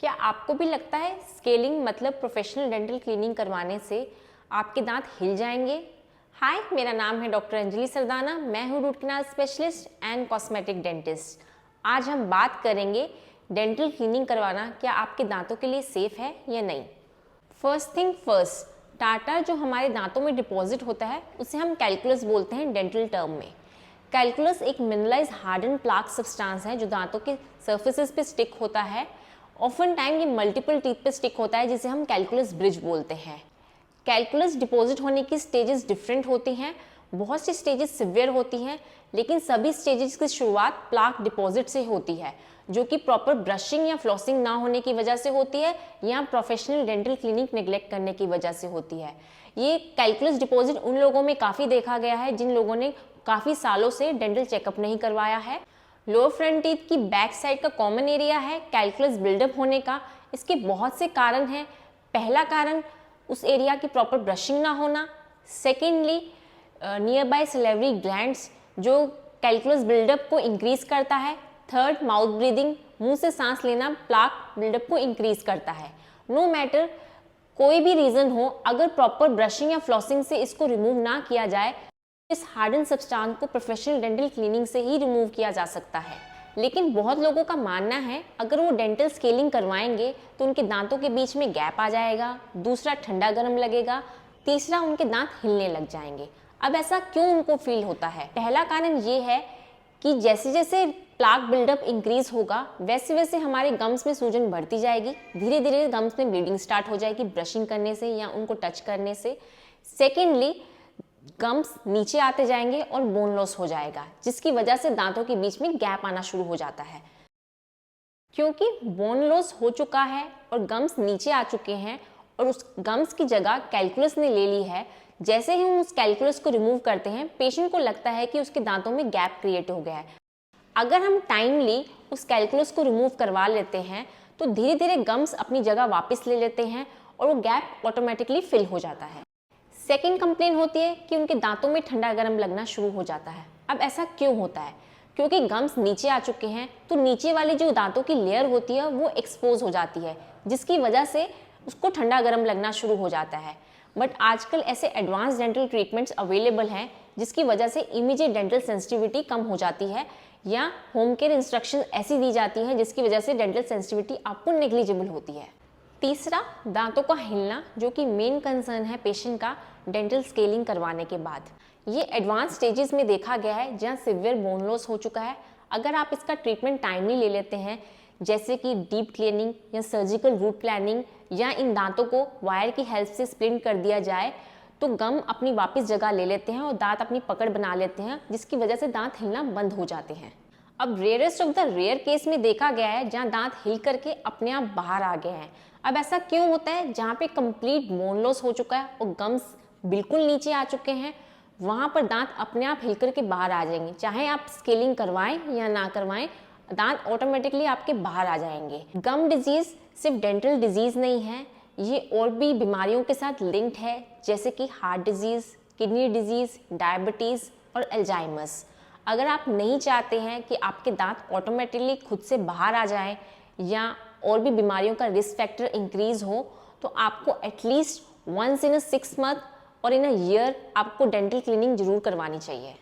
क्या आपको भी लगता है स्केलिंग मतलब प्रोफेशनल डेंटल क्लीनिंग करवाने से आपके दांत हिल जाएंगे? हाय, मेरा नाम है डॉक्टर अंजलि सरदाना। मैं हूँ root canal specialist and cosmetic dentist. आज हम बात करेंगे डेंटल क्लीनिंग करवाना क्या आपके दांतों के लिए सेफ है या नहीं। फर्स्ट थिंग फर्स्ट, टार्टर जो हमारे दांतों में डिपॉजिट होता है उसे हम कैलकुलस बोलते हैं डेंटल टर्म में। कैलकुलस एक मिनरलाइज हार्डन प्लाक सब्सटेंस है जो दांतों के सर्फेसिस पे स्टिक होता है। ऑफन टाइम ये मल्टीपल टीथ पे स्टिक होता है जिसे हम कैलकुलस ब्रिज बोलते हैं। कैलकुलस डिपॉजिट होने की स्टेजेस डिफरेंट होती हैं। बहुत सी स्टेजेस सिवियर होती हैं, लेकिन सभी स्टेजेस की शुरुआत प्लाक डिपॉजिट से होती है जो कि प्रॉपर ब्रशिंग या फ्लॉसिंग ना होने की वजह से होती है या प्रोफेशनल डेंटल क्लिनिक नेग्लेक्ट करने की वजह से होती है। ये कैलकुलस डिपॉजिट उन लोगों में काफ़ी देखा गया है जिन लोगों ने काफ़ी सालों से डेंटल चेकअप नहीं करवाया है। लोअर फ्रंट टीथ की बैक साइड का कॉमन एरिया है कैलकुलस बिल्डअप होने का। इसके बहुत से कारण हैं। पहला कारण उस एरिया की प्रॉपर ब्रशिंग ना होना। Secondly, near by salivary glands जो कैलकुलस बिल्डअप को इंक्रीज करता है। थर्ड, माउथ ब्रीदिंग, मुंह से सांस लेना प्लाक बिल्डअप को इंक्रीज करता है। नो मैटर कोई भी रीजन हो, अगर प्रॉपर ब्रशिंग या फ्लॉसिंग से इसको रिमूव ना किया जाए, इस हार्डन सब्सटेंस को प्रोफेशनल डेंटल क्लीनिंग से ही रिमूव किया जा सकता है। लेकिन बहुत लोगों का मानना है अगर वो डेंटल स्केलिंग करवाएंगे तो उनके दांतों के बीच में गैप आ जाएगा, दूसरा ठंडा गर्म लगेगा, तीसरा उनके दांत हिलने लग जाएंगे। अब ऐसा क्यों उनको फील होता है? पहला कारण ये है कि जैसे जैसे प्लाक बिल्डअप इंक्रीज होगा वैसे वैसे हमारे गम्स में सूजन बढ़ती जाएगी। धीरे धीरे गम्स में ब्लीडिंग स्टार्ट हो जाएगी ब्रशिंग करने से या उनको टच करने से। सेकेंडली, गम्स नीचे आते जाएंगे और बोन लॉस हो जाएगा जिसकी वजह से दांतों के बीच में गैप आना शुरू हो जाता है। क्योंकि बोन लॉस हो चुका है और गम्स नीचे आ चुके हैं और उस गम्स की जगह कैलकुलस ने ले ली है, जैसे ही हम उस कैलकुलस को रिमूव करते हैं पेशेंट को लगता है कि उसके दांतों में गैप क्रिएट हो गया है। अगर हम टाइमली उस कैलकुलस को रिमूव करवा लेते हैं तो धीरे धीरे गम्स अपनी जगह वापस ले लेते हैं और वो गैप ऑटोमेटिकली फिल हो जाता है। सेकेंड कंप्लेन होती है कि उनके दांतों में ठंडा गर्म लगना शुरू हो जाता है। अब ऐसा क्यों होता है? क्योंकि गम्स नीचे आ चुके हैं तो नीचे वाली जो दांतों की लेयर होती है वो एक्सपोज हो जाती है जिसकी वजह से उसको ठंडा गर्म लगना शुरू हो जाता है। बट आजकल ऐसे एडवांस डेंटल ट्रीटमेंट्स अवेलेबल हैं जिसकी वजह से इमीडिएट डेंटल सेंसिटिविटी कम हो जाती है या होम केयर इंस्ट्रक्शन ऐसी दी जाती है जिसकी वजह से डेंटल सेंसिटिविटी आपको नेग्लिजिबल होती है। तीसरा, दांतों का हिलना जो कि मेन कंसर्न है पेशेंट का डेंटल स्केलिंग करवाने के बाद। ये एडवांस स्टेजेस में देखा गया है जहाँ सिवियर बोन लॉस हो चुका है। अगर आप इसका ट्रीटमेंट टाइमली ले लेते हैं जैसे कि डीप क्लीनिंग या सर्जिकल रूट प्लानिंग या इन दांतों को वायर की हेल्प से स्प्लिंट कर दिया जाए तो गम अपनी वापस जगह ले लेते हैं और दांत अपनी पकड़ बना लेते हैं जिसकी वजह से दांत हिलना बंद हो जाते हैं। अब rarest of the rare case में देखा गया है जहाँ दांत हिल करके अपने आप बाहर आ गए हैं। अब ऐसा क्यों होता है? जहाँ पे कंप्लीट बोन लॉस हो चुका है और गम्स बिल्कुल नीचे आ चुके हैं वहाँ पर दांत अपने आप हिल करके बाहर आ जाएंगे। चाहे आप स्केलिंग करवाएं या ना करवाएं, दांत ऑटोमेटिकली आपके बाहर आ जाएंगे। गम डिजीज सिर्फ डेंटल डिजीज नहीं है, ये और भी बीमारियों के साथ लिंक्ड है जैसे कि heart disease, kidney disease, diabetes और अल्जाइमर्स। अगर आप नहीं चाहते हैं कि आपके दांत ऑटोमेटिकली खुद से बाहर आ जाएं या और भी बीमारियों का रिस्क फैक्टर इंक्रीज हो तो आपको at least once in a 6 month और इन अ ईयर आपको डेंटल क्लीनिंग जरूर करवानी चाहिए।